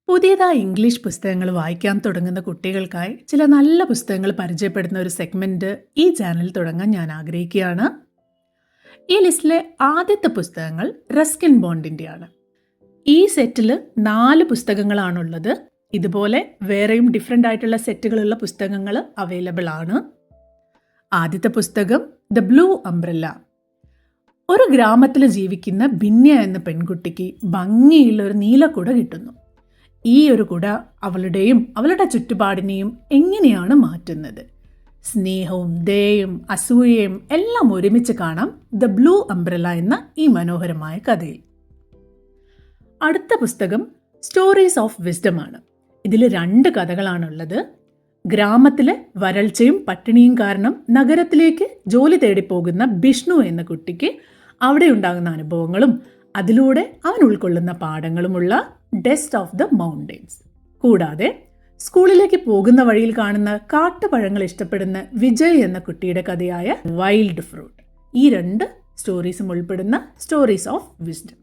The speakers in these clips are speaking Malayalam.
പുതിയതായി ഇംഗ്ലീഷ് പുസ്തകങ്ങൾ വായിക്കാൻ തുടങ്ങുന്ന കുട്ടികൾക്കായി ചില നല്ല പുസ്തകങ്ങൾ പരിചയപ്പെടുന്ന ഒരു സെഗ്മെന്റ് ഈ ചാനൽ തുടങ്ങാൻ ഞാൻ ആഗ്രഹിക്കുകയാണ്. ഈ ലിസ്റ്റിലെ ആദ്യത്തെ പുസ്തകങ്ങൾ റസ്കിൻ ബോണ്ടിൻ്റെയാണ്. ഈ സെറ്റിൽ 4 പുസ്തകങ്ങളാണുള്ളത്. ഇതുപോലെ വേറെയും ഡിഫറെൻ്റ് ആയിട്ടുള്ള സെറ്റുകളുള്ള പുസ്തകങ്ങൾ അവൈലബിൾ ആണ്. ആദ്യത്തെ പുസ്തകം ദ ബ്ലൂ അംബ്രല്ല. ഒരു ഗ്രാമത്തിൽ ജീവിക്കുന്ന ബിന്യ എന്ന പെൺകുട്ടിക്ക് ഭംഗിയുള്ള ഒരു നീലക്കുട കിട്ടുന്നു. ഈ ഒരു കുട അവളുടെയും അവളുടെ ചുറ്റുപാടിനെയും എങ്ങനെയാണ് മാറ്റുന്നത്? സ്നേഹവും ദയയും അസൂയയും എല്ലാം ഒരുമിച്ച് കാണാം ദ ബ്ലൂ അംബ്രല്ല എന്ന ഈ മനോഹരമായ കഥയിൽ. അടുത്ത പുസ്തകം സ്റ്റോറീസ് ഓഫ് വിസ്ഡം ആണ്. ഇതിൽ 2 കഥകളാണുള്ളത്. ഗ്രാമത്തിലെ വരൾച്ചയും പട്ടിണിയും കാരണം നഗരത്തിലേക്ക് ജോലി തേടി പോകുന്ന ബിഷ്ണു എന്ന കുട്ടിക്ക് അവിടെ ഉണ്ടാകുന്ന അനുഭവങ്ങളും അതിലൂടെ അവൻ ഉൾക്കൊള്ളുന്ന പാഠങ്ങളുമുള്ള ഡെസ്റ്റ് ഓഫ് ദ മൗണ്ടെയ്ൻസ്. കൂടാതെ സ്കൂളിലേക്ക് പോകുന്ന വഴിയിൽ കാണുന്ന കാട്ടുപഴങ്ങൾ ഇഷ്ടപ്പെടുന്ന വിജയ് എന്ന കുട്ടിയുടെ കഥയായ വൈൽഡ് ഫ്രൂട്ട്. ഈ 2 സ്റ്റോറീസും ഉൾപ്പെടുന്ന സ്റ്റോറീസ് ഓഫ് വിസ്ഡം.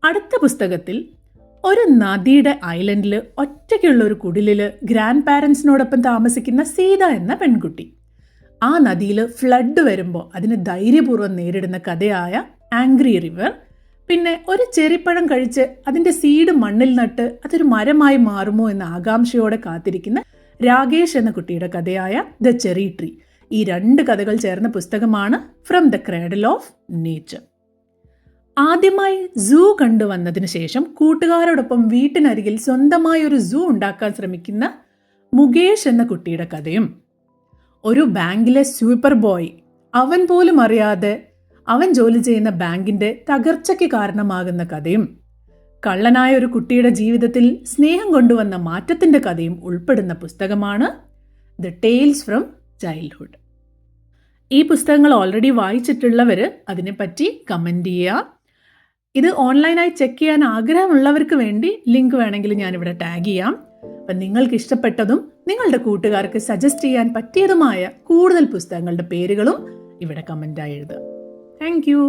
അടുത്ത പുസ്തകത്തിൽ ഒരു നദിയുടെ ഐലൻഡിൽ ഒറ്റയ്ക്കുള്ള ഒരു കുടിലിൽ ഗ്രാൻഡ് പാരൻസിനോടൊപ്പം താമസിക്കുന്ന സീത എന്ന പെൺകുട്ടി. ആ നദിയിൽ ഫ്ലഡ് വരുമ്പോൾ അതിന് ധൈര്യപൂർവ്വം നേരിടുന്ന കഥയായ ആംഗ്രി റിവർ. പിന്നെ ഒരു ചെറിപ്പഴം കഴിച്ച് അതിൻ്റെ സീഡ് മണ്ണിൽ നട്ട് അതൊരു മരമായി മാറുമോ എന്ന ആകാംക്ഷയോടെ കാത്തിരിക്കുന്ന രാകേഷ് എന്ന കുട്ടിയുടെ കഥയായ ദ ചെറി ട്രീ. ഈ 2 കഥകൾ ചേർന്ന പുസ്തകമാണ് ഫ്രം ദ ക്രേഡിൽ ഓഫ് നേച്ചർ. ആദ്യമായി സൂ കണ്ടുവന്നതിന് ശേഷം കൂട്ടുകാരോടൊപ്പം വീട്ടിനരികിൽ സ്വന്തമായി ഒരു സൂ ഉണ്ടാക്കാൻ ശ്രമിക്കുന്ന മുകേഷ് എന്ന കുട്ടിയുടെ കഥയും, ഒരു ബാങ്കിലെ സൂപ്പർ ബോയ് അവൻ പോലും അറിയാതെ അവൻ ജോലി ചെയ്യുന്ന ബാങ്കിന്റെ തകർച്ചയ്ക്ക് കാരണമാകുന്ന കഥയും, കള്ളനായ ഒരു കുട്ടിയുടെ ജീവിതത്തിൽ സ്നേഹം കൊണ്ടുവന്ന മാറ്റത്തിന്റെ കഥയും ഉൾപ്പെടുന്ന പുസ്തകമാണ് ദ ടെയിൽസ് ഫ്രം ചൈൽഡ്ഹുഡ്. ഈ പുസ്തകങ്ങൾ ഓൾറെഡി വായിച്ചിട്ടുള്ളവർ അതിനെപ്പറ്റി കമൻറ്റ് ചെയ്യുക. ഇത് ഓൺലൈനായി ചെക്ക് ചെയ്യാൻ ആഗ്രഹമുള്ളവർക്ക് വേണ്ടി ലിങ്ക് വേണമെങ്കിൽ ഞാനിവിടെ ടാഗ് ചെയ്യാം. അപ്പം നിങ്ങൾക്ക് ഇഷ്ടപ്പെട്ടതും നിങ്ങളുടെ കൂട്ടുകാർക്ക് സജസ്റ്റ് ചെയ്യാൻ പറ്റിയതുമായ കൂടുതൽ പുസ്തകങ്ങളുടെ പേരുകളും ഇവിടെ കമൻറ്റായി എഴുതുക. Thank you.